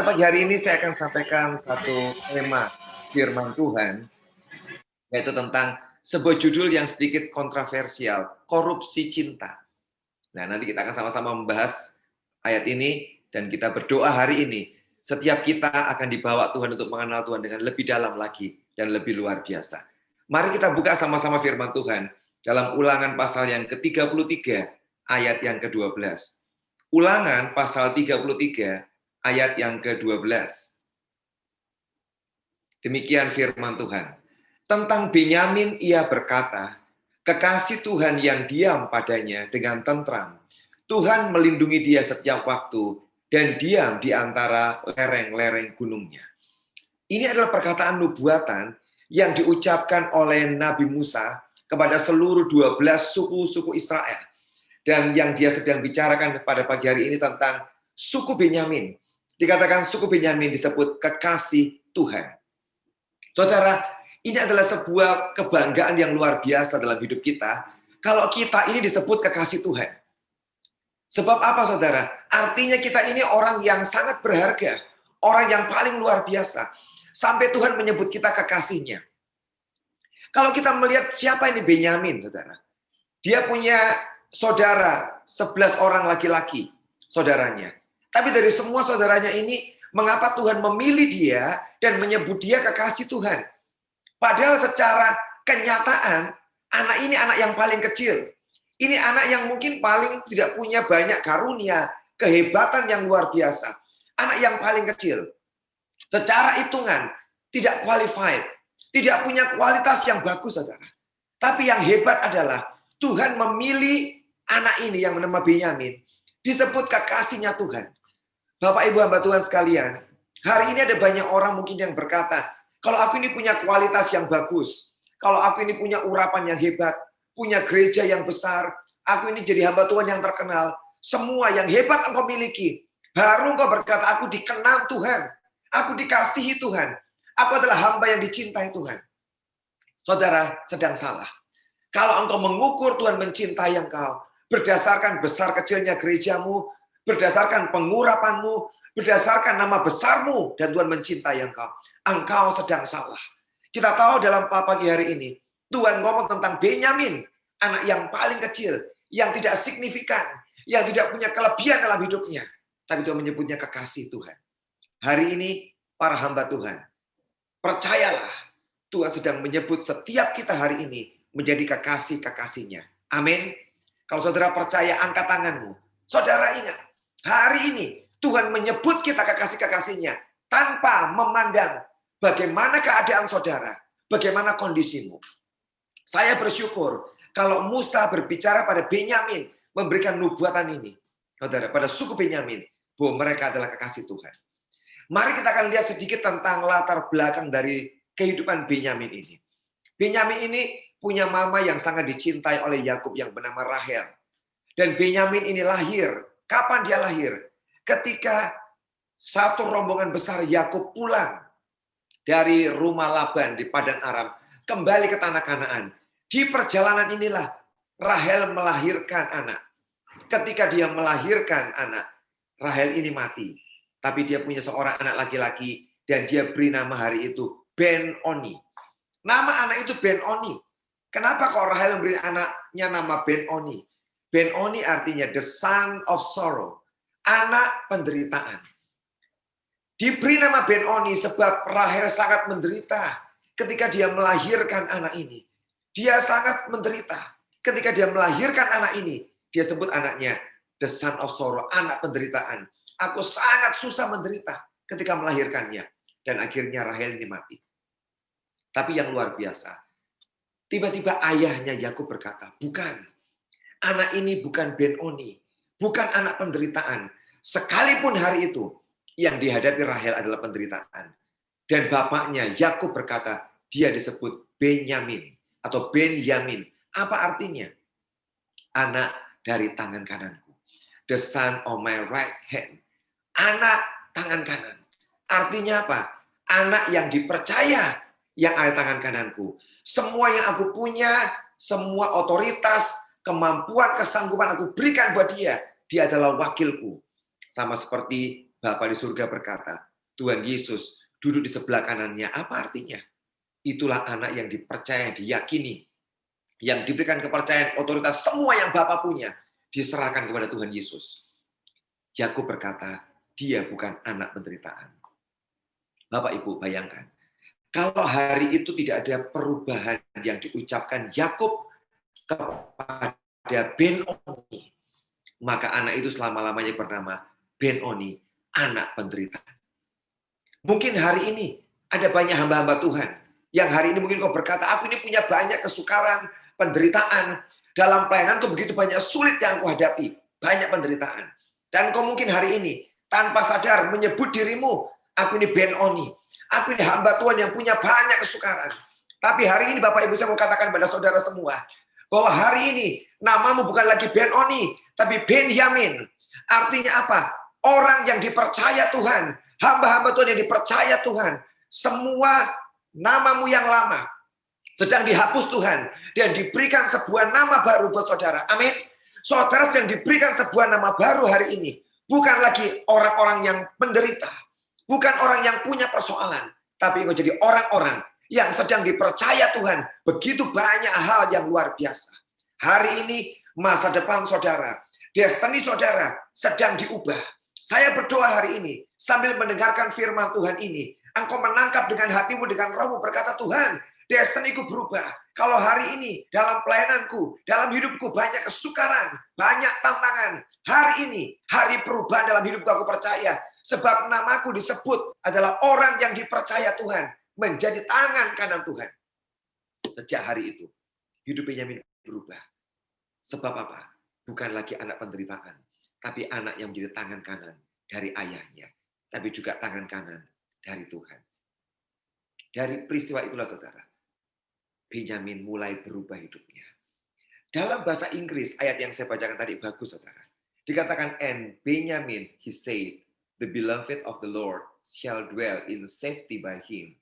Pagi hari ini saya akan sampaikan satu tema firman Tuhan, yaitu tentang sebuah judul yang sedikit kontroversial, korupsi cinta. Nah, nanti kita akan sama-sama membahas ayat ini dan kita berdoa hari ini. Setiap kita akan dibawa Tuhan untuk mengenal Tuhan dengan lebih dalam lagi dan lebih luar biasa. Mari kita buka sama-sama firman Tuhan dalam Ulangan pasal yang ke-33 ayat yang ke-12. Ulangan pasal 33 ayat yang ke-12. Demikian firman Tuhan. Tentang Benyamin ia berkata, kekasih Tuhan yang diam padanya dengan tentram. Tuhan melindungi dia setiap waktu dan diam di antara lereng-lereng gunungnya. Ini adalah perkataan nubuatan yang diucapkan oleh Nabi Musa kepada seluruh 12 suku-suku Israel. Dan yang dia sedang bicarakan pada pagi hari ini tentang suku Benyamin. Dikatakan suku Benyamin disebut kekasih Tuhan. Saudara, ini adalah sebuah kebanggaan yang luar biasa dalam hidup kita. Kalau kita ini disebut kekasih Tuhan. Sebab apa saudara? Artinya kita ini orang yang sangat berharga. Orang yang paling luar biasa. Sampai Tuhan menyebut kita kekasihnya. Kalau kita melihat siapa ini Benyamin, saudara. Dia punya saudara, 11 orang laki-laki, saudaranya. Tapi dari semua saudaranya ini, mengapa Tuhan memilih dia dan menyebut dia kekasih Tuhan? Padahal secara kenyataan, anak ini anak yang paling kecil. Ini anak yang mungkin paling tidak punya banyak karunia, kehebatan yang luar biasa. Anak yang paling kecil. Secara hitungan, tidak qualified. Tidak punya kualitas yang bagus, saudara. Tapi yang hebat adalah Tuhan memilih anak ini yang bernama Benyamin. Disebut kekasihnya Tuhan. Bapak, Ibu, hamba Tuhan sekalian. Hari ini ada banyak orang mungkin yang berkata, kalau aku ini punya kualitas yang bagus, kalau aku ini punya urapan yang hebat, punya gereja yang besar, aku ini jadi hamba Tuhan yang terkenal, semua yang hebat engkau miliki, baru engkau berkata, aku dikenal Tuhan, aku dikasihi Tuhan, aku adalah hamba yang dicintai Tuhan. Saudara, sedang salah. Kalau engkau mengukur Tuhan mencintai engkau, berdasarkan besar kecilnya gerejamu, berdasarkan pengurapanmu, berdasarkan nama besarmu, dan Tuhan mencintai engkau, engkau sedang salah. Kita tahu dalam pagi hari ini, Tuhan ngomong tentang Benyamin, anak yang paling kecil, yang tidak signifikan, yang tidak punya kelebihan dalam hidupnya. Tapi Tuhan menyebutnya kekasih Tuhan. Hari ini, para hamba Tuhan, percayalah, Tuhan sedang menyebut setiap kita hari ini menjadi kekasih-kekasihnya. Amin. Kalau saudara percaya, angkat tanganmu. Saudara ingat, hari ini Tuhan menyebut kita kekasih-kekasihnya tanpa memandang bagaimana keadaan saudara, bagaimana kondisimu. Saya bersyukur kalau Musa berbicara pada Benyamin, memberikan nubuatan ini, saudara, pada suku Benyamin, bahwa mereka adalah kekasih Tuhan. Mari kita akan lihat sedikit tentang latar belakang dari kehidupan Benyamin ini. Benyamin ini punya mama yang sangat dicintai oleh Yakub yang bernama Rahel. Dan Benyamin ini lahir. Kapan dia lahir? Ketika satu rombongan besar Yakub pulang dari rumah Laban di Padan Aram, kembali ke tanah Kanaan. Di perjalanan inilah Rahel melahirkan anak. Ketika dia melahirkan anak, Rahel ini mati. Tapi dia punya seorang anak laki-laki dan dia beri nama hari itu Ben-Oni. Nama anak itu Ben-Oni. Kenapa kok Rahel memberi anaknya nama Ben-Oni? Ben-Oni artinya the son of sorrow, anak penderitaan. Diberi nama Ben-Oni sebab Rahel sangat menderita ketika dia melahirkan anak ini. Dia sangat menderita ketika dia melahirkan anak ini. Dia sebut anaknya the son of sorrow, anak penderitaan. Aku sangat susah menderita ketika melahirkannya. Dan akhirnya Rahel ini mati. Tapi yang luar biasa, tiba-tiba ayahnya Yakub berkata, bukan, anak ini bukan Ben-Oni, bukan anak penderitaan. Sekalipun hari itu yang dihadapi Rahel adalah penderitaan. Dan bapaknya Yakub berkata, dia disebut Benyamin atau Benyamin. Apa artinya? Anak dari tangan kananku. The son of my right hand. Anak tangan kanan. Artinya apa? Anak yang dipercaya yang ada tangan kananku. Semua yang aku punya, semua otoritas, kemampuan, kesanggupan aku berikan buat dia. Dia adalah wakilku. Sama seperti Bapa di surga berkata, Tuhan Yesus duduk di sebelah kanannya. Apa artinya? Itulah anak yang dipercaya, diyakini, yang diberikan kepercayaan, otoritas, semua yang Bapa punya diserahkan kepada Tuhan Yesus. Yakub berkata, dia bukan anak penderitaan. Bapak Ibu bayangkan, kalau hari itu tidak ada perubahan yang diucapkan Yakub kepada Ben-Oni, maka anak itu selama-lamanya bernama Ben-Oni, anak penderitaan. Mungkin hari ini ada banyak hamba-hamba Tuhan yang hari ini mungkin kau berkata, aku ini punya banyak kesukaran, penderitaan. Dalam pelayanan tuh begitu banyak sulit yang aku hadapi. Banyak penderitaan. Dan kau mungkin hari ini tanpa sadar menyebut dirimu, aku ini Ben-Oni. Aku ini hamba Tuhan yang punya banyak kesukaran. Tapi hari ini Bapak Ibu saya mau katakan pada saudara semua, bahwa hari ini namamu bukan lagi Ben-Oni, tapi Benyamin. Artinya apa? Orang yang dipercaya Tuhan. Hamba-hamba Tuhan yang dipercaya Tuhan. Semua namamu yang lama sedang dihapus Tuhan. Dan diberikan sebuah nama baru buat saudara. Amin. Saudara sedang diberikan sebuah nama baru hari ini. Bukan lagi orang-orang yang menderita. Bukan orang yang punya persoalan. Tapi engkau jadi orang-orang yang sedang dipercaya Tuhan. Begitu banyak hal yang luar biasa. Hari ini masa depan saudara, destiny saudara sedang diubah. Saya berdoa hari ini, sambil mendengarkan firman Tuhan ini, engkau menangkap dengan hatimu, dengan rohmu, berkata, Tuhan, destiniku berubah. Kalau hari ini, dalam pelayananku, dalam hidupku, banyak kesukaran, banyak tantangan. Hari ini, hari perubahan dalam hidupku, aku percaya. Sebab namaku disebut adalah orang yang dipercaya Tuhan, menjadi tangan kanan Tuhan. Sejak hari itu, hidup Benyamin berubah. Sebab apa? Bukan lagi anak penderitaan, tapi anak yang menjadi tangan kanan dari ayahnya, tapi juga tangan kanan dari Tuhan. Dari peristiwa itulah saudara, Benyamin mulai berubah hidupnya. Dalam bahasa Inggris, ayat yang saya bacakan tadi bagus saudara. Dikatakan, and Benjamin, he said, the beloved of the Lord shall dwell in safety by him,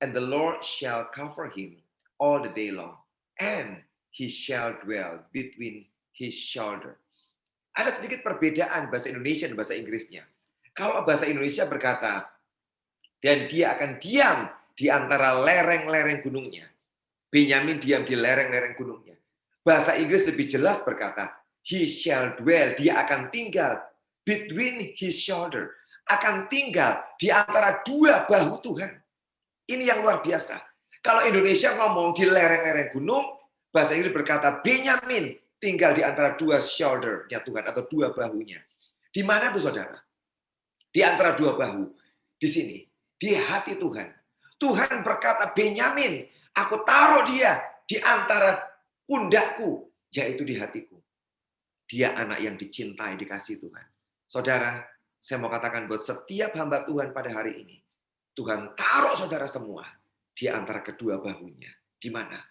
and the Lord shall cover him all the day long, and he shall dwell between his shoulder. Ada sedikit perbedaan bahasa Indonesia dan bahasa Inggrisnya. Kalau bahasa Indonesia berkata, dan dia akan diam di antara lereng-lereng gunungnya. Benyamin diam di lereng-lereng gunungnya. Bahasa Inggris lebih jelas berkata, he shall dwell, dia akan tinggal between his shoulder. Akan tinggal di antara dua bahu Tuhan. Ini yang luar biasa. Kalau Indonesia ngomong di lereng-lereng gunung, bahasa Inggris berkata, Benyamin tinggal di antara dua shoulder-nya Tuhan, atau dua bahunya. Di mana tuh saudara? Di antara dua bahu. Di sini. Di hati Tuhan. Tuhan berkata, Benyamin, aku taruh dia di antara pundakku, yaitu di hatiku. Dia anak yang dicintai, dikasih Tuhan. Saudara, saya mau katakan buat setiap hamba Tuhan pada hari ini, Tuhan taruh saudara semua di antara kedua bahunya. Di mana?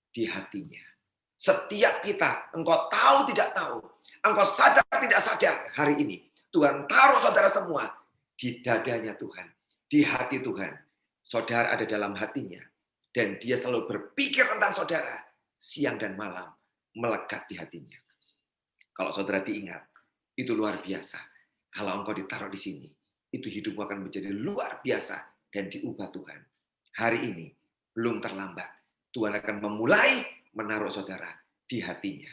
Di hatinya. Setiap kita, engkau tahu tidak tahu, engkau sadar tidak sadar hari ini, Tuhan taruh saudara semua di dadanya Tuhan, di hati Tuhan. Saudara ada dalam hatinya, dan dia selalu berpikir tentang saudara, siang dan malam, melekat di hatinya. Kalau saudara diingat, itu luar biasa. Kalau engkau ditaruh di sini, itu hidupmu akan menjadi luar biasa dan diubah Tuhan. Hari ini, belum terlambat. Tuhan akan memulai menaruh saudara di hatinya.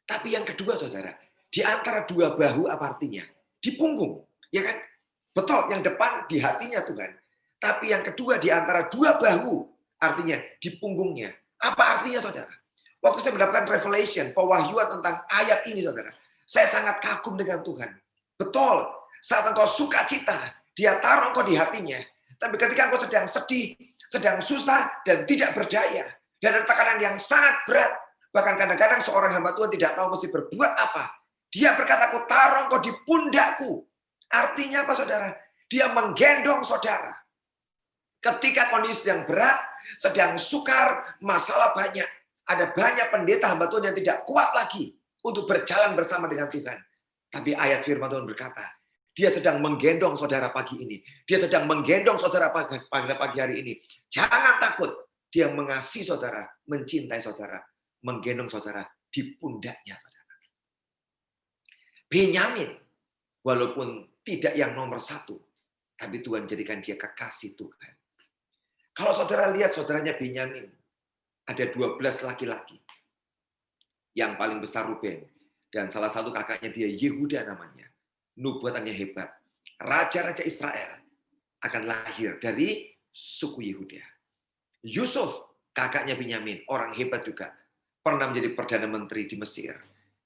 Tapi yang kedua saudara, di antara dua bahu apa artinya? Di punggung, ya kan? Betul, yang depan di hatinya Tuhan. Tapi yang kedua di antara dua bahu, artinya di punggungnya. Apa artinya saudara? Waktu saya mendapatkan revelation, pewahyuan tentang ayat ini saudara, saya sangat kagum dengan Tuhan. Betul, saat engkau sukacita, dia taruh engkau di hatinya. Tapi ketika engkau sedang sedih, sedang susah, dan tidak berdaya, dan ada tekanan yang sangat berat, bahkan kadang-kadang seorang hamba Tuhan tidak tahu mesti berbuat apa. Dia berkata, aku taruh engkau di pundakku. Artinya apa saudara? Dia menggendong saudara. Ketika kondisi yang berat, sedang sukar, masalah banyak. Ada banyak pendeta hamba Tuhan yang tidak kuat lagi untuk berjalan bersama dengan Tuhan. Tapi ayat firman Tuhan berkata, dia sedang menggendong saudara pagi ini. Dia sedang menggendong saudara pada pagi hari ini. Jangan takut. Dia mengasihi saudara, mencintai saudara, menggendong saudara di pundaknya saudara. Benyamin, walaupun tidak yang nomor satu, tapi Tuhan jadikan dia kekasih Tuhan. Kalau saudara lihat saudaranya Benyamin, ada 12 laki-laki. Yang paling besar Ruben, dan salah satu kakaknya dia Yehuda namanya. Nubuatannya hebat. Raja-raja Israel akan lahir dari suku Yehuda. Yusuf, kakaknya Benyamin, orang hebat juga. Pernah menjadi Perdana Menteri di Mesir.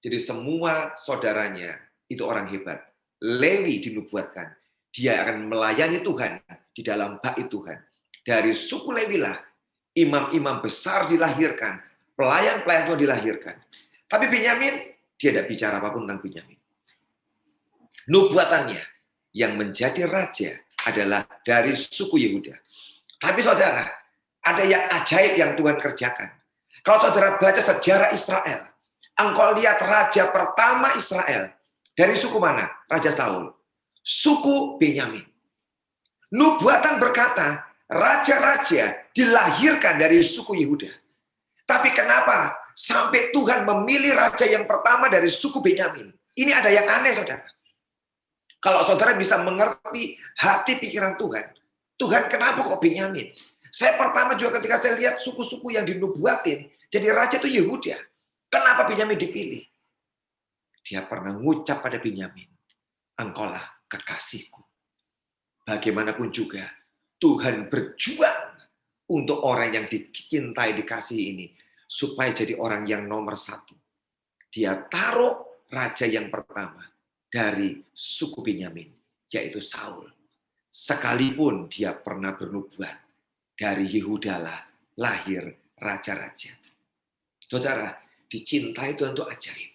Jadi semua saudaranya itu orang hebat. Lewi dinubuatkan. Dia akan melayani Tuhan di dalam bait Tuhan. Dari suku Lewi lah, imam-imam besar dilahirkan. Pelayan-pelayan Tuhan dilahirkan. Tapi Benyamin, dia tidak bicara apapun tentang Benyamin. Nubuatannya yang menjadi raja adalah dari suku Yehuda. Tapi saudara, ada yang ajaib yang Tuhan kerjakan. Kalau saudara baca sejarah Israel, engkau lihat raja pertama Israel. Dari suku mana? Raja Saul. Suku Benyamin. Nubuatan berkata, raja-raja dilahirkan dari suku Yehuda. Tapi kenapa sampai Tuhan memilih raja yang pertama dari suku Benyamin? Ini ada yang aneh, saudara. Kalau saudara bisa mengerti hati pikiran Tuhan, Tuhan kenapa kok Benyamin? Saya pertama juga ketika saya lihat suku-suku yang dinubuatin, jadi raja itu Yehuda. Kenapa Benyamin dipilih? Dia pernah ngucap pada Benyamin, engkaulah kekasihku. Bagaimanapun juga, Tuhan berjuang untuk orang yang dicintai, dikasihi ini, supaya jadi orang yang nomor satu. Dia taruh raja yang pertama dari suku Benyamin, yaitu Saul. Sekalipun dia pernah bernubuat, dari Yehudalah lahir raja-raja. Saudara, dicintai Tuhan itu ajaib.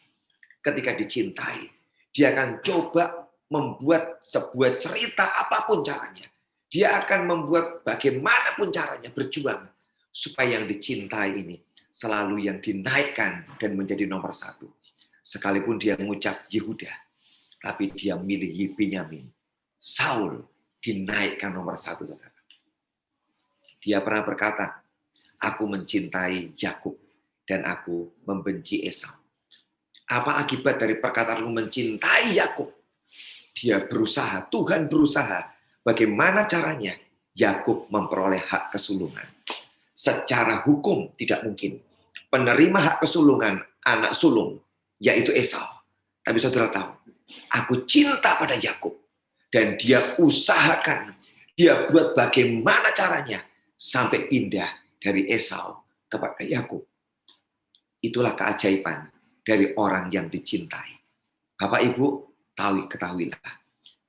Ketika dicintai, dia akan coba membuat sebuah cerita apapun caranya. Dia akan membuat bagaimanapun caranya berjuang supaya yang dicintai ini selalu yang dinaikkan dan menjadi nomor satu. Sekalipun dia mengucap Yehuda, tapi dia milih Benyamin. Saul dinaikkan nomor satu. Dia pernah berkata, aku mencintai Yakub dan aku membenci Esau. Apa akibat dari perkataanmu mencintai Yakub? Dia berusaha, Tuhan berusaha. Bagaimana caranya Yakub memperoleh hak kesulungan? Secara hukum tidak mungkin. Penerima hak kesulungan anak sulung, yaitu Esau. Tapi saudara tahu, aku cinta pada Yakub. Dan dia usahakan, dia buat bagaimana caranya sampai pindah dari Esau kepada Yakub. Itulah keajaiban dari orang yang dicintai. Bapak Ibu, ketahuilah.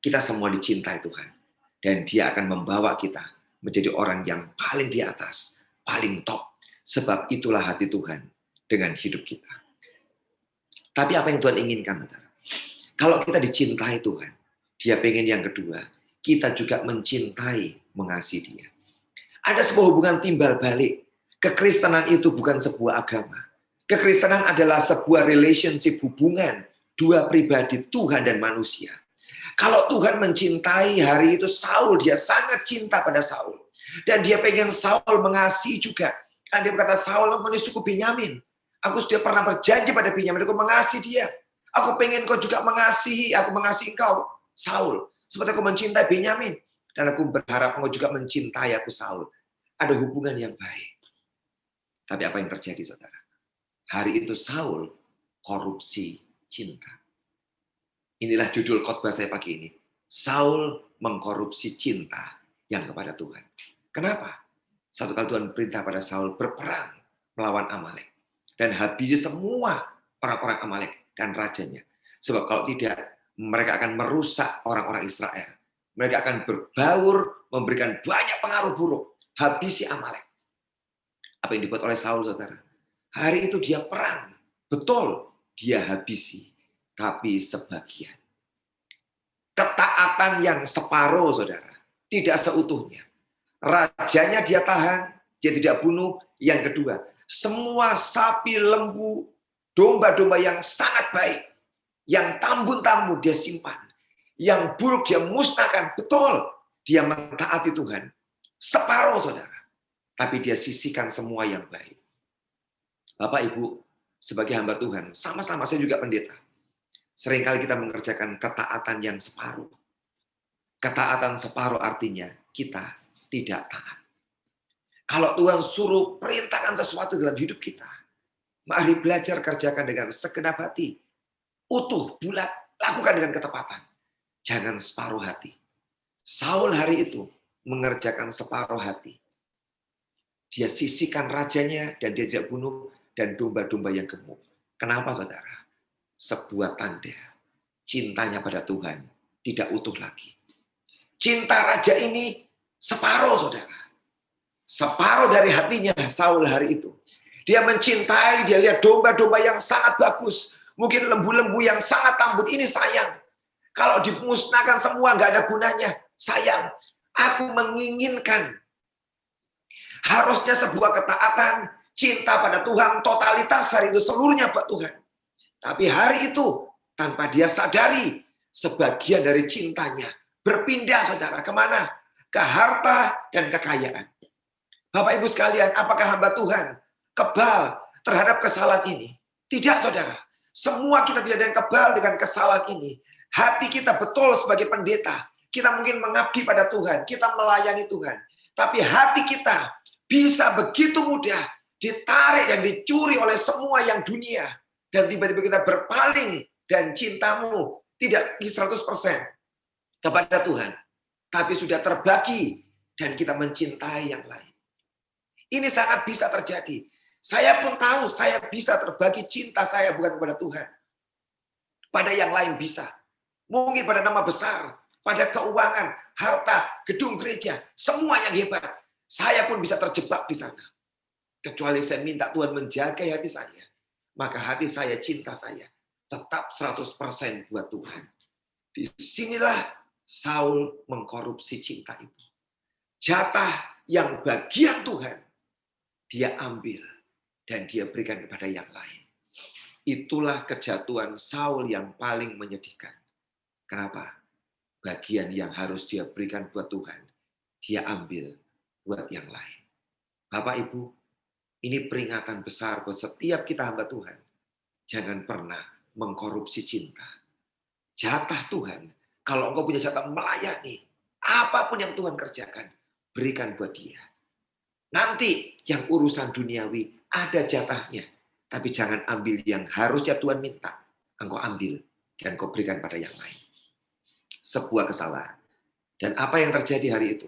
Kita semua dicintai Tuhan. Dan dia akan membawa kita menjadi orang yang paling di atas, paling top. Sebab itulah hati Tuhan dengan hidup kita. Tapi apa yang Tuhan inginkan? Kalau kita dicintai Tuhan, dia pengen yang kedua, kita juga mencintai, mengasihi dia. Ada sebuah hubungan timbal balik. Kekristenan itu bukan sebuah agama. Kekristenan adalah sebuah relationship, hubungan dua pribadi, Tuhan dan manusia. Kalau Tuhan mencintai hari itu Saul, dia sangat cinta pada Saul. Dan dia pengen Saul mengasihi juga. Kan dia berkata, Saul ini suku Benyamin. Aku sudah pernah berjanji pada Benyamin, aku mengasihi dia. Aku pengen kau juga mengasihi, aku mengasihi engkau, Saul. Seperti aku mencintai Benyamin. Dan aku berharap engkau juga mencintai aku, Saul. Ada hubungan yang baik. Tapi apa yang terjadi, saudara? Hari itu Saul korupsi cinta. Inilah judul khotbah saya pagi ini. Saul mengkorupsi cinta yang kepada Tuhan. Kenapa? Satu kali Tuhan perintah pada Saul berperang melawan Amalek. Dan habisi semua orang-orang Amalek dan rajanya. Sebab kalau tidak, mereka akan merusak orang-orang Israel. Mereka akan berbaur, memberikan banyak pengaruh buruk. Habisi Amalek. Apa yang dibuat oleh Saul, saudara? Hari itu dia perang. Betul, dia habisi. Tapi sebagian. Ketaatan yang separuh, saudara. Tidak seutuhnya. Rajanya dia tahan, dia tidak bunuh. Yang kedua, semua sapi, lembu, domba-domba yang sangat baik, yang tambun-tambun dia simpan. Yang buruk dia musnahkan. Betul, dia mentaati Tuhan. Separuh, saudara. Tapi dia sisihkan semua yang baik. Bapak, Ibu, sebagai hamba Tuhan, sama-sama saya juga pendeta. Seringkali kita mengerjakan ketaatan yang separuh. Ketaatan separuh artinya kita tidak taat. Kalau Tuhan suruh perintahkan sesuatu dalam hidup kita, mari belajar kerjakan dengan segenap hati. Utuh, bulat, lakukan dengan ketepatan. Jangan separuh hati. Saul hari itu mengerjakan separuh hati. Dia sisihkan rajanya dan dia tidak bunuh dan domba-domba yang gemuk. Kenapa saudara? Sebuah tanda cintanya pada Tuhan tidak utuh lagi. Cinta raja ini separuh saudara. Separuh dari hatinya Saul hari itu. Dia mencintai, dia lihat domba-domba yang sangat bagus. Mungkin lembu-lembu yang sangat tambun, ini sayang. Kalau dimusnahkan semua, nggak ada gunanya. Sayang, aku menginginkan. Harusnya sebuah ketaatan, cinta pada Tuhan, totalitas hari itu seluruhnya buat Tuhan. Tapi hari itu, tanpa dia sadari, sebagian dari cintanya berpindah, saudara, kemana? Ke harta dan kekayaan. Bapak Ibu sekalian, apakah hamba Tuhan kebal terhadap kesalahan ini? Tidak, saudara. Semua kita tidak ada yang kebal dengan kesalahan ini. Hati kita betul sebagai pendeta. Kita mungkin mengabdi pada Tuhan. Kita melayani Tuhan. Tapi hati kita bisa begitu mudah ditarik dan dicuri oleh semua yang dunia. Dan tiba-tiba kita berpaling dan cintamu tidak 100% kepada Tuhan. Tapi sudah terbagi dan kita mencintai yang lain. Ini sangat bisa terjadi. Saya pun tahu saya bisa terbagi cinta saya bukan kepada Tuhan. Pada yang lain bisa. Mungkin pada nama besar, pada keuangan, harta, gedung gereja, semua yang hebat. Saya pun bisa terjebak di sana. Kecuali saya minta Tuhan menjaga hati saya. Maka hati saya, cinta saya tetap 100% buat Tuhan. Disinilah Saul mengkorupsi cinta itu. Jatah yang bagian Tuhan dia ambil dan dia berikan kepada yang lain. Itulah kejatuhan Saul yang paling menyedihkan. Kenapa? Bagian yang harus dia berikan buat Tuhan, dia ambil buat yang lain. Bapak Ibu, ini peringatan besar buat setiap kita hamba Tuhan. Jangan pernah mengkorupsi cinta. Jatah Tuhan, kalau engkau punya jatah melayani, apapun yang Tuhan kerjakan, berikan buat dia. Nanti yang urusan duniawi ada jatahnya. Tapi jangan ambil yang harusnya Tuhan minta. Engkau ambil dan engkau berikan pada yang lain. Sebuah kesalahan. Dan apa yang terjadi hari itu?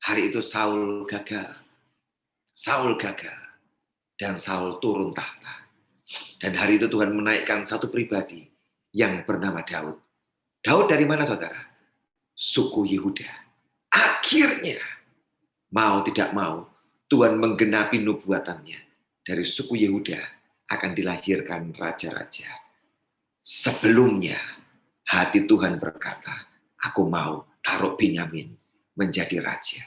Hari itu Saul gagal. Saul gagal. Dan Saul turun tahta. Dan hari itu Tuhan menaikkan satu pribadi yang bernama Daud. Daud dari mana saudara? Suku Yehuda. Akhirnya, mau tidak mau, Tuhan menggenapi nubuatannya. Dari suku Yehuda akan dilahirkan raja-raja. Sebelumnya, hati Tuhan berkata, aku mau taruh Benyamin menjadi raja.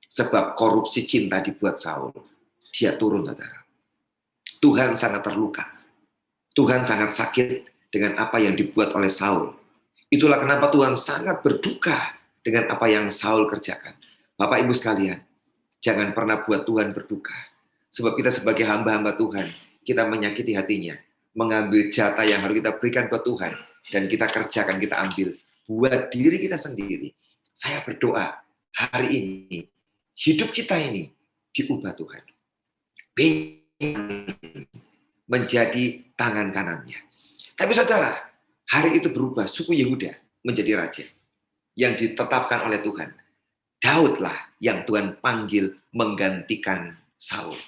Sebab korupsi cinta dibuat Saul. Dia turun, saudara. Tuhan sangat terluka. Tuhan sangat sakit dengan apa yang dibuat oleh Saul. Itulah kenapa Tuhan sangat berduka dengan apa yang Saul kerjakan. Bapak Ibu sekalian, jangan pernah buat Tuhan berduka. Sebab kita sebagai hamba-hamba Tuhan, kita menyakiti hatinya. Mengambil jatah yang harus kita berikan buat Tuhan. Dan kita kerjakan, kita ambil. Buat diri kita sendiri. Saya berdoa, hari ini, hidup kita ini diubah Tuhan. Menjadi tangan kanannya. Tapi saudara, hari itu berubah. Suku Yehuda menjadi raja. Yang ditetapkan oleh Tuhan. Daudlah yang Tuhan panggil menggantikan Saul.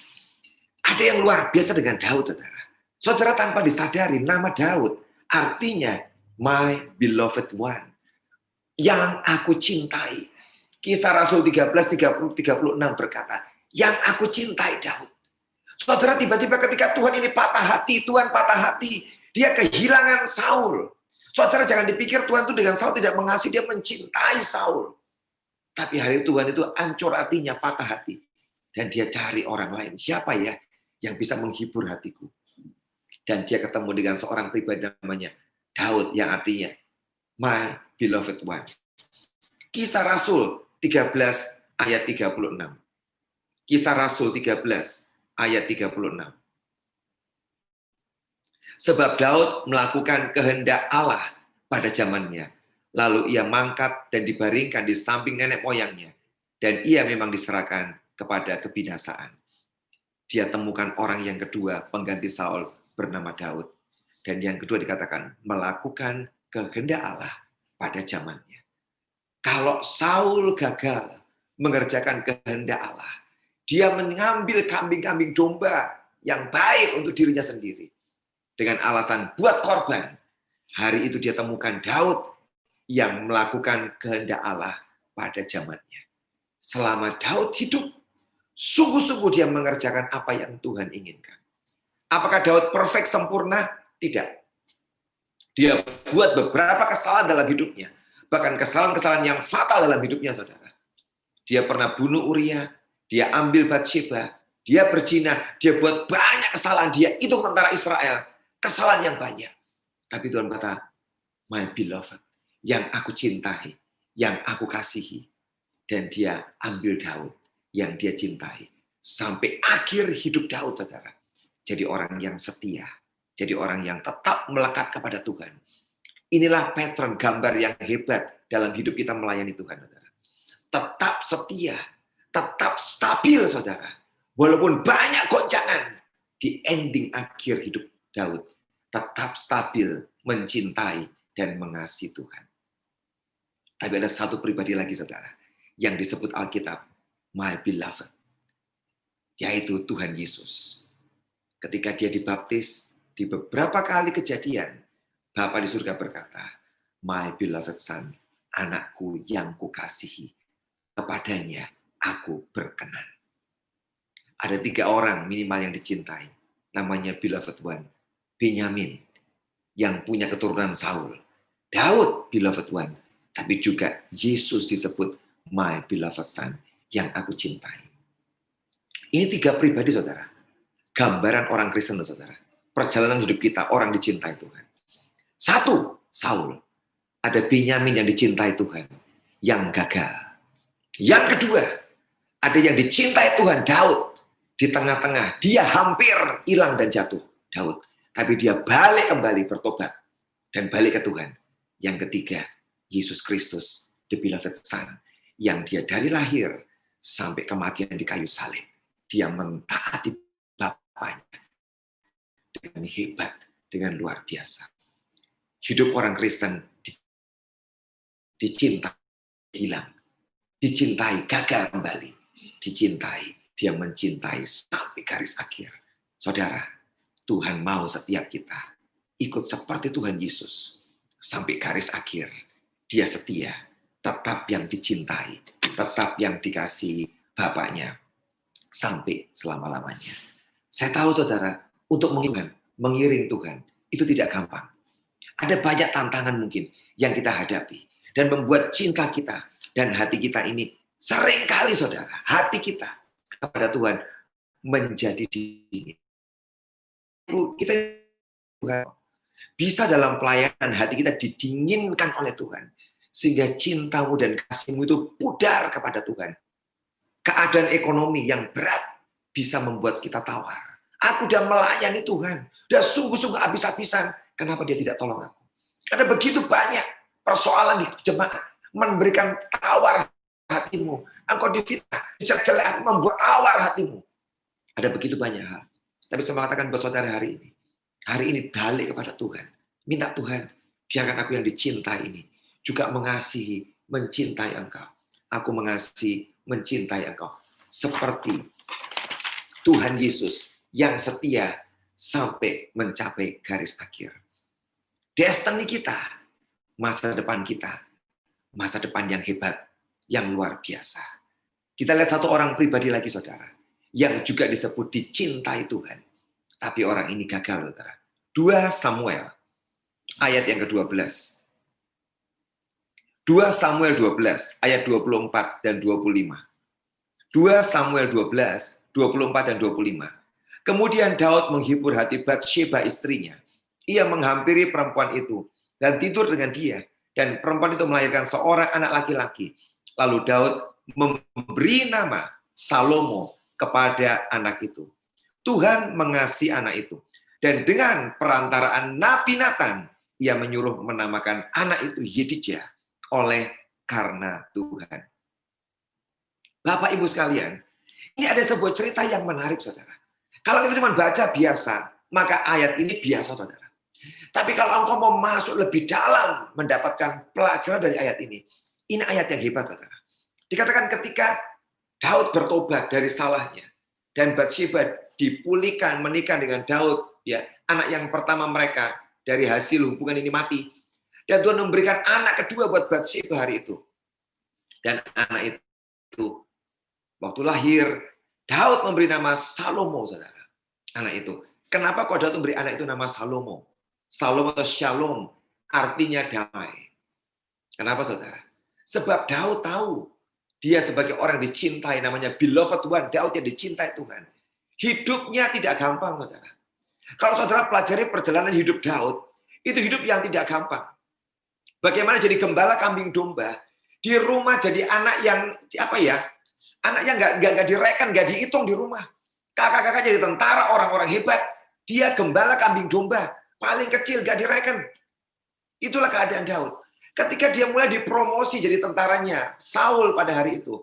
Ada yang luar biasa dengan Daud, saudara. Saudara tanpa disadari nama Daud artinya my beloved one. Yang aku cintai. Kisah Rasul 13:36 berkata, yang aku cintai Daud. Saudara tiba-tiba ketika Tuhan ini patah hati, Tuhan patah hati. Dia kehilangan Saul. Saudara jangan dipikir Tuhan itu dengan Saul tidak mengasihi, dia mencintai Saul. Tapi hari Tuhan itu hancur hatinya, patah hati. Dan dia cari orang lain. Siapa ya yang bisa menghibur hatiku? Dan dia ketemu dengan seorang pribadi namanya Daud yang artinya my beloved one. Kisah Rasul 13 ayat 36. Kisah Rasul 13 ayat 36. Sebab Daud melakukan kehendak Allah pada zamannya. Lalu ia mangkat dan dibaringkan di samping nenek moyangnya. Dan ia memang diserahkan kepada kebinasaan. Dia temukan orang yang kedua, pengganti Saul, bernama Daud. Dan yang kedua dikatakan, melakukan kehendak Allah pada zamannya. Kalau Saul gagal mengerjakan kehendak Allah, dia mengambil kambing-kambing domba yang baik untuk dirinya sendiri. Dengan alasan buat korban. Hari itu dia temukan Daud yang melakukan kehendak Allah pada zamannya. Selama Daud hidup, sungguh-sungguh dia mengerjakan apa yang Tuhan inginkan. Apakah Daud perfect, sempurna? Tidak. Dia buat beberapa kesalahan dalam hidupnya. Bahkan kesalahan-kesalahan yang fatal dalam hidupnya, saudara. Dia pernah bunuh Uria, dia ambil Batsheba, dia berzina, dia buat banyak kesalahan. Dia itu tentara Israel. Kesalahan yang banyak. Tapi Tuhan kata, my beloved, yang aku cintai, yang aku kasihi. Dan dia ambil Daud yang dia cintai. Sampai akhir hidup Daud, saudara. Jadi orang yang setia. Jadi orang yang tetap melekat kepada Tuhan. Inilah pattern, gambar yang hebat dalam hidup kita melayani Tuhan, saudara. Tetap setia, tetap stabil, saudara. Walaupun banyak goncangan, di ending akhir hidup Daud, tetap stabil, mencintai, dan mengasihi Tuhan. Tapi ada satu pribadi lagi, saudara, yang disebut Alkitab, my beloved, yaitu Tuhan Yesus. Ketika dia dibaptis, di beberapa kali kejadian, Bapa di surga berkata, my beloved son, anakku yang kukasihi, kepadanya aku berkenan. Ada 3 orang minimal yang dicintai, namanya beloved one, Benyamin, yang punya keturunan Saul, Daud, beloved one, tapi juga Yesus disebut my beloved son, yang aku cintai. Ini 3 pribadi, saudara. Gambaran orang Kristen, saudara. Perjalanan hidup kita, orang dicintai Tuhan. 1, Saul. Ada Benyamin yang dicintai Tuhan, yang gagal. Yang kedua, ada yang dicintai Tuhan, Daud. Di tengah-tengah, dia hampir hilang dan jatuh, Daud. Tapi dia balik kembali, bertobat. Dan balik ke Tuhan. Yang ketiga, Yesus Kristus, the beloved son, yang dia dari lahir sampai kematian di kayu salib. Dia mentaati Bapaknya dengan hebat, dengan luar biasa. Hidup orang Kristen dicintai, hilang. Dicintai, gagal kembali. Dicintai, dia mencintai sampai garis akhir. Saudara, Tuhan mau setiap kita ikut seperti Tuhan Yesus. Sampai garis akhir, dia setia, tetap yang dicintai, tetap yang dikasihi Bapaknya, sampai selama-lamanya. Saya tahu, saudara, untuk mengiring Tuhan, itu tidak gampang. Ada banyak tantangan mungkin yang kita hadapi. Dan membuat cinta kita dan hati kita ini seringkali, saudara, hati kita kepada Tuhan menjadi dingin. Kita bisa dalam pelayanan hati kita didinginkan oleh Tuhan. Sehingga cintamu dan kasihmu itu pudar kepada Tuhan. Keadaan ekonomi yang berat bisa membuat kita tawar. Aku udah melayani Tuhan. Udah sungguh-sungguh habis-habisan. Kenapa dia tidak tolong aku? Ada begitu banyak persoalan di jemaat. Memberikan tawar hatimu. Engkau difitnah, dicela, membuat tawar hatimu. Ada begitu banyak hal. Tapi saya mengatakan buat saudara hari ini. Hari ini balik kepada Tuhan. Minta Tuhan, biarkan aku yang dicintai ini juga mengasihi, mencintai engkau. Aku mengasihi, mencintai engkau. Seperti Tuhan Yesus yang setia sampai mencapai garis akhir. Destiny kita, masa depan kita, masa depan yang hebat, yang luar biasa. Kita lihat satu orang pribadi lagi, saudara, yang juga disebut dicintai Tuhan. Tapi orang ini gagal, saudara. 2 Samuel, ayat yang ke-12. 2 Samuel 12, ayat 24 dan 25. 2 Samuel 12, 24 dan 25. Kemudian Daud menghibur hati Batsheba istrinya. Ia menghampiri perempuan itu dan tidur dengan dia. Dan perempuan itu melahirkan seorang anak laki-laki. Lalu Daud memberi nama Salomo kepada anak itu. Tuhan mengasihi anak itu. Dan dengan perantaraan Nabi Nathan, ia menyuruh menamakan anak itu Yedidya. oleh karena Tuhan. Bapak Ibu sekalian, ini ada sebuah cerita yang menarik, saudara. Kalau kita cuma baca biasa, maka ayat ini biasa, saudara. Tapi kalau engkau mau masuk lebih dalam mendapatkan pelajaran dari ayat ini ayat yang hebat, saudara. Dikatakan ketika Daud bertobat dari salahnya, dan Batsheba dipulihkan menikah dengan Daud, ya, anak yang pertama mereka dari hasil hubungan ini mati. Dan Tuhan memberikan anak kedua buat Batsheba hari itu. Dan anak itu waktu lahir, Daud memberi nama Salomo, saudara. Anak itu. Kenapa kok Daud memberi anak itu nama Salomo? Salomo atau Shalom artinya damai. Kenapa, saudara? Sebab Daud tahu dia sebagai orang dicintai, namanya beloved one, Daud yang dicintai Tuhan. Hidupnya tidak gampang, saudara. Kalau saudara pelajari perjalanan hidup Daud, itu hidup yang tidak gampang. Bagaimana jadi gembala kambing domba, di rumah jadi anak yang apa ya? Anak yang nggak direken, nggak dihitung di rumah. Kakak-kakak jadi tentara, orang-orang hebat. Dia gembala kambing domba, paling kecil, nggak direken. Itulah keadaan Daud. Ketika dia mulai dipromosi jadi tentaranya Saul pada hari itu,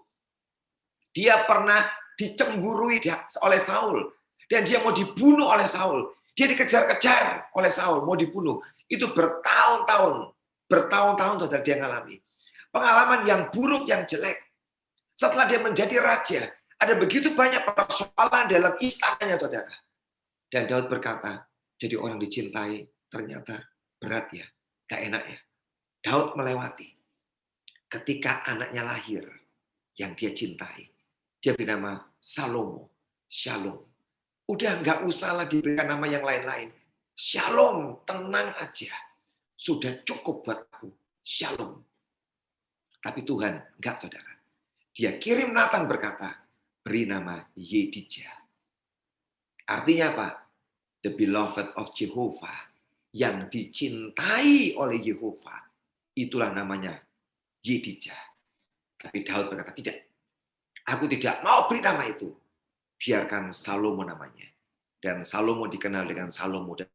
dia pernah dicemburui oleh Saul. Dan dia mau dibunuh oleh Saul. Dia dikejar-kejar oleh Saul, mau dibunuh. Itu bertahun-tahun saudara dia mengalami. Pengalaman yang buruk, yang jelek. Setelah dia menjadi raja, ada begitu banyak persoalan dalam istananya, saudara. Dan Daud berkata, jadi orang dicintai ternyata berat ya, gak enak ya. Daud melewati. Ketika anaknya lahir, yang dia cintai, dia beri nama Salomo, Shalom. Udah nggak usahlah diberikan nama yang lain-lain. Shalom, tenang aja. Sudah cukup buat aku. Shalom. Tapi Tuhan nggak, saudara. Dia kirim Nathan berkata, beri nama Yedijah. Artinya apa? The beloved of Jehovah. Yang dicintai oleh Yehova. Itulah namanya Yedijah. Tapi Daud berkata, tidak. Aku tidak mau beri nama itu. Biarkan Salomo namanya. Dan Salomo dikenal dengan Salomo dan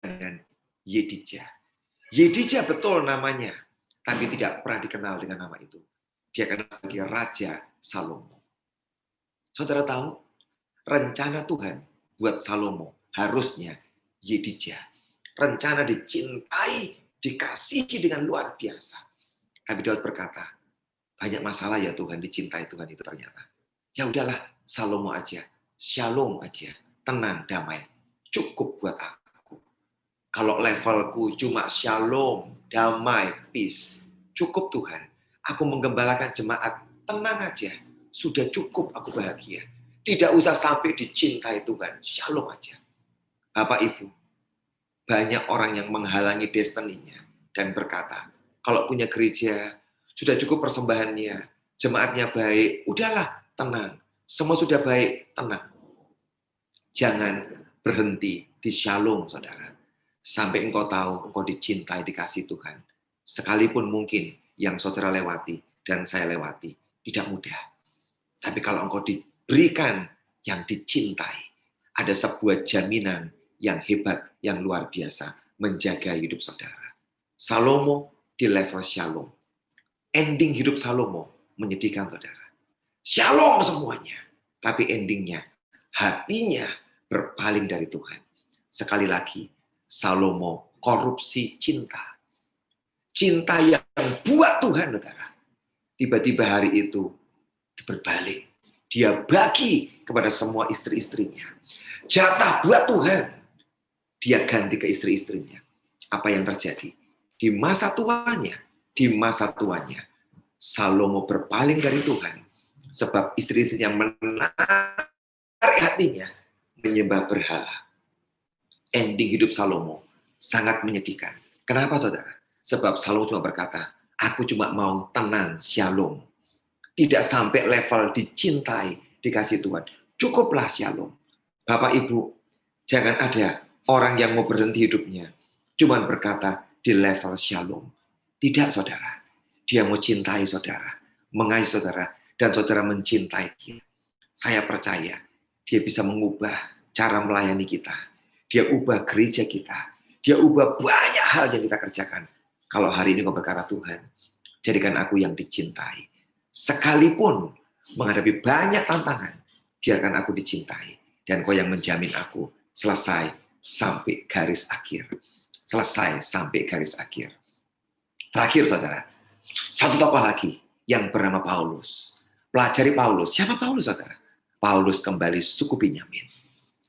dengan Yedijah. Yedijah betul namanya, tapi tidak pernah dikenal dengan nama itu. Dia kenal sebagai Raja Salomo. Saudara tahu, rencana Tuhan buat Salomo harusnya Yedijah. Rencana dicintai, dikasihi dengan luar biasa. Tapi Daud berkata, banyak masalah ya Tuhan, dicintai Tuhan itu ternyata. Ya udahlah, Salomo aja, Shalom aja, tenang, damai, cukup buat aku. Kalau levelku cuma Shalom, damai, peace, cukup Tuhan. Aku menggembalakan jemaat, tenang aja, sudah cukup aku bahagia. Tidak usah sampai dicintai Tuhan, Shalom aja. Bapak Ibu, banyak orang yang menghalangi destiny-nya dan berkata, kalau punya gereja, sudah cukup persembahannya, jemaatnya baik, udahlah, tenang. Semua sudah baik, tenang. Jangan berhenti di Shalom, saudara. Sampai engkau tahu, engkau dicintai, dikasih Tuhan. Sekalipun mungkin yang saudara lewati dan saya lewati, tidak mudah. Tapi kalau engkau diberikan yang dicintai, ada sebuah jaminan yang hebat, yang luar biasa, menjaga hidup saudara. Salomo di level Shalom. Ending hidup Salomo menyedihkan, saudara. Shalom semuanya. Tapi endingnya, hatinya berpaling dari Tuhan. Sekali lagi, Salomo korupsi cinta. Cinta yang buat Tuhan, saudara. Tiba-tiba hari itu berbalik. Dia bagi kepada semua istri-istrinya. Jatah buat Tuhan. Dia ganti ke istri-istrinya. Apa yang terjadi? Di masa tuanya, Salomo berpaling dari Tuhan. Sebab istri-istrinya menarik hatinya menyembah berhala. Ending hidup Salomo sangat menyedihkan. Kenapa, saudara? Sebab Salomo cuma berkata, aku cuma mau tenang, Shalom. Tidak sampai level dicintai, dikasih Tuhan. Cukuplah Shalom. Bapak Ibu, jangan ada orang yang mau berhenti hidupnya, cuma berkata di level Shalom. Tidak, saudara. Dia mau cintai saudara, mengasihi saudara, dan saudara mencintai dia. Saya percaya dia bisa mengubah cara melayani kita. Dia ubah gereja kita. Dia ubah banyak hal yang kita kerjakan. Kalau hari ini kau berkata, Tuhan, jadikan aku yang dicintai. Sekalipun menghadapi banyak tantangan, biarkan aku dicintai. Dan kau yang menjamin aku selesai sampai garis akhir. Selesai sampai garis akhir. Terakhir, saudara, satu tokoh lagi yang bernama Paulus. Pelajari Paulus. Siapa Paulus, saudara? Paulus kembali suku Benyamin.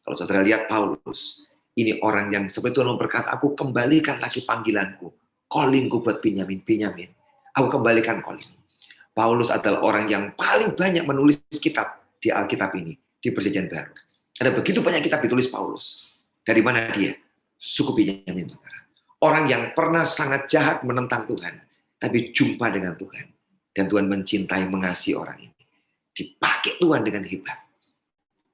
Kalau saudara lihat Paulus, ini orang yang seperti Tuhan berkata, aku kembalikan lagi panggilanku. Callingku buat Benyamin. Aku kembalikan calling. Paulus adalah orang yang paling banyak menulis kitab di Alkitab ini, di Perjanjian Baru. Ada begitu banyak kitab ditulis Paulus. Dari mana dia? Suku Benyamin, saudara. Orang yang pernah sangat jahat menentang Tuhan, tapi jumpa dengan Tuhan. Dan Tuhan mencintai, mengasihi orang ini. Dipakai Tuhan dengan hebat.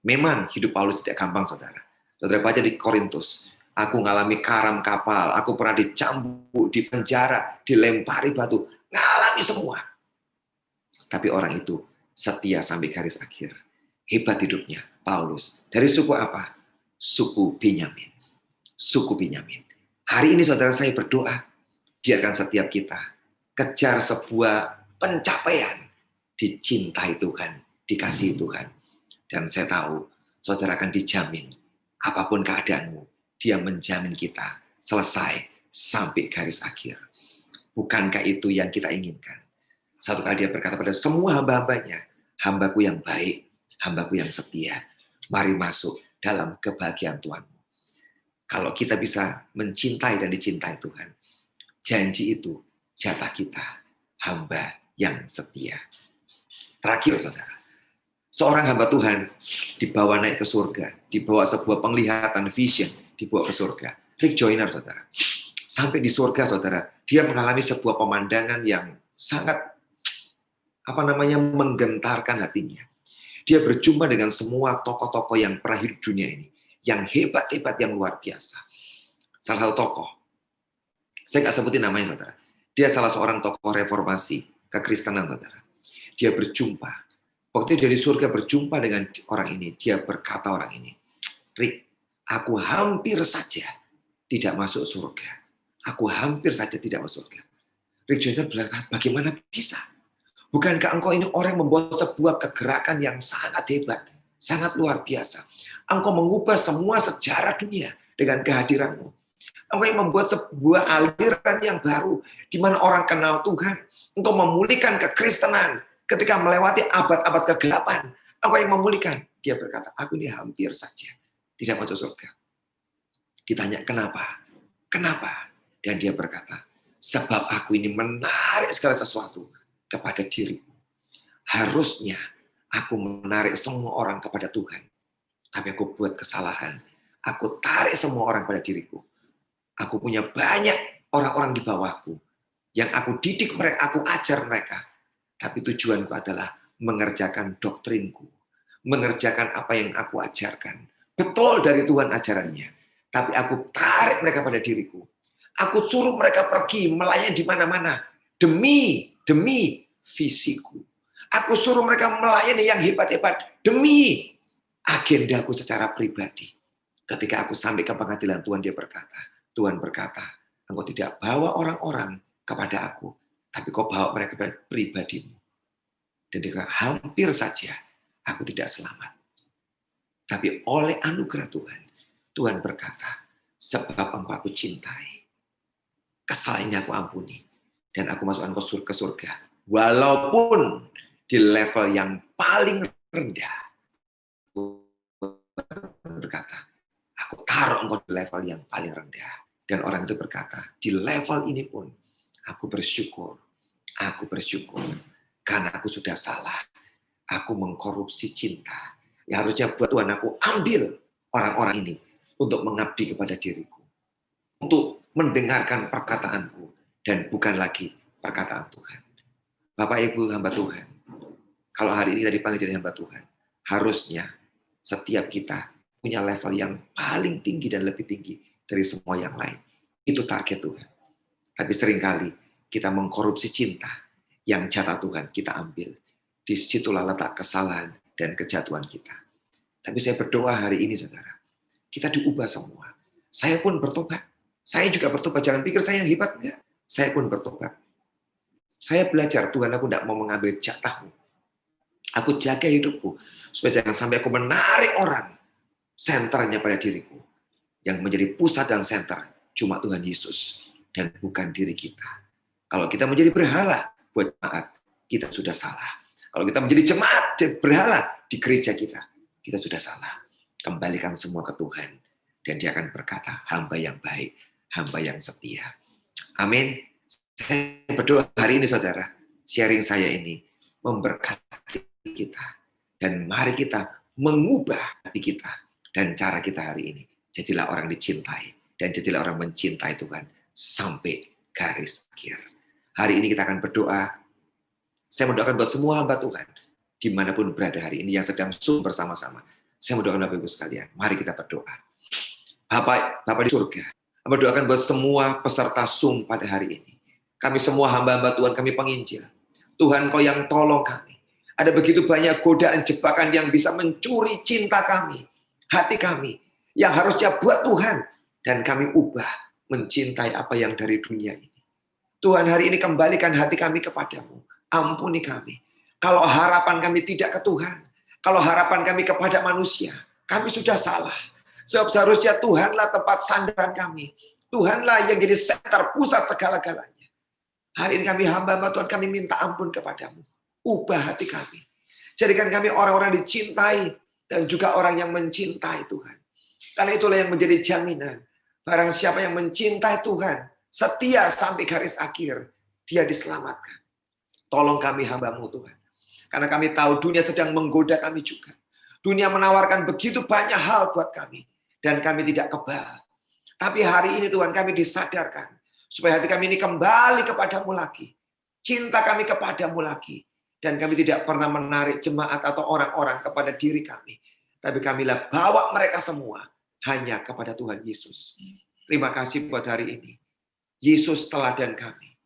Memang hidup Paulus tidak gampang, saudara. Saudara baca di Korintus, aku ngalami karam kapal, aku pernah dicambuk, di penjara, dilempari batu, ngalami semua. Tapi orang itu setia sampai garis akhir. Hebat hidupnya, Paulus. Dari suku apa? Suku Benyamin. Suku Benyamin. Hari ini saudara saya berdoa, biarkan setiap kita kejar sebuah pencapaian, dicintai Tuhan, dikasihi Tuhan. Dan saya tahu, saudara akan dijamin, apapun keadaanmu, dia menjamin kita selesai sampai garis akhir. Bukankah itu yang kita inginkan? Satu kali dia berkata pada semua hamba-hambanya, hambaku yang baik, hambaku yang setia, mari masuk dalam kebahagiaan Tuhanmu. Kalau kita bisa mencintai dan dicintai Tuhan, janji itu jatah kita, hamba yang setia. Terakhir, saudara, seorang hamba Tuhan dibawa naik ke surga, dibawa sebuah penglihatan, vision, dibawa ke surga. Rick Joyner, saudara. Sampai di surga, saudara, dia mengalami sebuah pemandangan yang sangat menggentarkan hatinya. Dia berjumpa dengan semua tokoh-tokoh yang pernah hidup dunia ini, yang hebat-hebat, yang luar biasa. Salah satu tokoh, saya nggak sebutin namanya, saudara. Dia salah seorang tokoh reformasi kekristenan, saudara. Dia berjumpa. Waktu dia di surga berjumpa dengan orang ini, dia berkata orang ini, Rick, aku hampir saja tidak masuk surga. Aku hampir saja tidak masuk surga. Rick Joyner berkata, bagaimana bisa? Bukankah engkau ini orang yang membawa sebuah kegerakan yang sangat hebat, sangat luar biasa. Engkau mengubah semua sejarah dunia dengan kehadiranmu. Engkau yang membuat sebuah aliran yang baru, di mana orang kenal Tuhan. Engkau memulihkan kekristenan ketika melewati abad-abad kegelapan. Engkau yang memulihkan. Dia berkata, aku ini hampir saja tidak masuk surga. Ditanya, kenapa? Kenapa? Dan dia berkata, sebab aku ini menarik segala sesuatu kepada diriku. Harusnya aku menarik semua orang kepada Tuhan. Tapi aku buat kesalahan. Aku tarik semua orang pada diriku. Aku punya banyak orang-orang di bawahku. Yang aku didik mereka, aku ajar mereka. Tapi tujuanku adalah mengerjakan doktrinku. Mengerjakan apa yang aku ajarkan. Betul dari Tuhan ajarannya. Tapi aku tarik mereka pada diriku. Aku suruh mereka pergi melayani di mana-mana. Demi visiku. Aku suruh mereka melayani yang hebat-hebat. Demi agendaku secara pribadi. Ketika aku sampai ke pengadilan Tuhan, Tuhan berkata, engkau tidak bawa orang-orang kepada aku, tapi kau bawa mereka kepada pribadimu. Dan dia kata, hampir saja aku tidak selamat. Tapi oleh anugerah Tuhan, Tuhan berkata, sebab engkau aku cintai, kesalahannya aku ampuni, dan aku masukkan kau ke surga. Walaupun di level yang paling rendah, berkata, aku taruh engkau di level yang paling rendah. Dan orang itu berkata, di level ini pun aku bersyukur. Karena aku sudah salah. Aku mengkorupsi cinta. Ya harusnya buat Tuhan aku ambil orang-orang ini untuk mengabdi kepada diriku. Untuk mendengarkan perkataanku. Dan bukan lagi perkataan Tuhan. Bapak Ibu hamba Tuhan. Kalau hari ini tadi dipanggil jadi hamba Tuhan. Harusnya setiap kita punya level yang paling tinggi dan lebih tinggi dari semua yang lain. Itu target Tuhan. Tapi seringkali kita mengkorupsi cinta yang jatah Tuhan kita ambil. Disitulah letak kesalahan dan kejatuhan kita. Tapi saya berdoa hari ini, saudara. Kita diubah semua. Saya pun bertobat. Saya juga bertobat. Jangan pikir saya yang hebat. Enggak. Saya pun bertobat. Saya belajar, Tuhan, aku tidak mau mengambil jatahmu. Aku jaga hidupku, supaya jangan sampai aku menarik orang senternya pada diriku. Yang menjadi pusat dan senter cuma Tuhan Yesus dan bukan diri kita. Kalau kita menjadi berhala buat jemaat, kita sudah salah. Kalau kita menjadi jemaat berhala di gereja kita sudah salah. Kembalikan semua ke Tuhan. Dan dia akan berkata, hamba yang baik, hamba yang setia. Amin. Saya berdoa hari ini, saudara, sharing saya ini memberkati kita. Dan mari kita mengubah hati kita dan cara kita hari ini. Jadilah orang dicintai dan jadilah orang mencintai Tuhan sampai garis akhir. Hari ini kita akan berdoa. Saya mendoakan buat semua hamba Tuhan dimanapun berada hari ini yang sedang Zoom bersama-sama. Saya mendoakan Bapak Ibu sekalian. Mari kita berdoa. Bapak di surga, hamba doakan buat semua peserta Zoom pada hari ini. Kami semua hamba-hamba Tuhan, kami penginjil. Tuhan, Kau yang tolong kami. Ada begitu banyak godaan jebakan yang bisa mencuri cinta kami, hati kami, yang harusnya buat Tuhan. Dan kami ubah mencintai apa yang dari dunia ini. Tuhan, hari ini kembalikan hati kami kepadamu. Ampuni kami. Kalau harapan kami tidak ke Tuhan, kalau harapan kami kepada manusia, kami sudah salah. Sebab seharusnya Tuhanlah tempat sandaran kami. Tuhanlah yang jadi senter pusat segala-galanya. Hari ini kami hamba-hamba Tuhan, kami minta ampun kepadamu. Ubah hati kami. Jadikan kami orang-orang dicintai dan juga orang yang mencintai Tuhan. Karena itulah yang menjadi jaminan. Barang siapa yang mencintai Tuhan, setia sampai garis akhir, dia diselamatkan. Tolong kami hamba-Mu Tuhan. Karena kami tahu dunia sedang menggoda kami juga. Dunia menawarkan begitu banyak hal buat kami. Dan kami tidak kebal. Tapi hari ini Tuhan kami disadarkan. Supaya hati kami ini kembali kepadamu lagi. Cinta kami kepadamu lagi. Dan kami tidak pernah menarik jemaat atau orang-orang kepada diri kami. Tapi kamilah bawa mereka semua hanya kepada Tuhan Yesus. Terima kasih buat hari ini. Yesus teladan kami.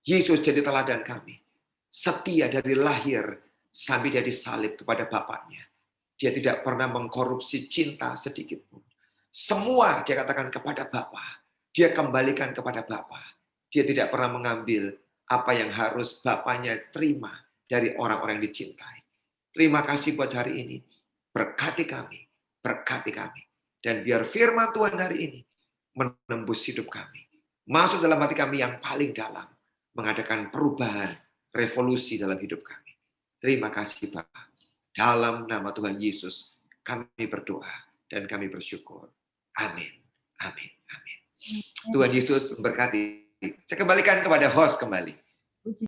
Yesus jadi teladan kami. Setia dari lahir sampai dia disalib kepada Bapaknya. Dia tidak pernah mengkorupsi cinta sedikit pun. Semua dia katakan kepada Bapa. Dia kembalikan kepada Bapa. Dia tidak pernah mengambil apa yang harus Bapaknya terima dari orang-orang yang dicintai. Terima kasih buat hari ini. Berkati kami. Berkati kami. Dan biar firman Tuhan hari ini menembus hidup kami. Masuk dalam hati kami yang paling dalam. Mengadakan perubahan, revolusi dalam hidup kami. Terima kasih Bapa. Dalam nama Tuhan Yesus kami berdoa dan kami bersyukur. Amin. Amin. Amin. Tuhan Yesus memberkati. Saya kembalikan kepada host kembali.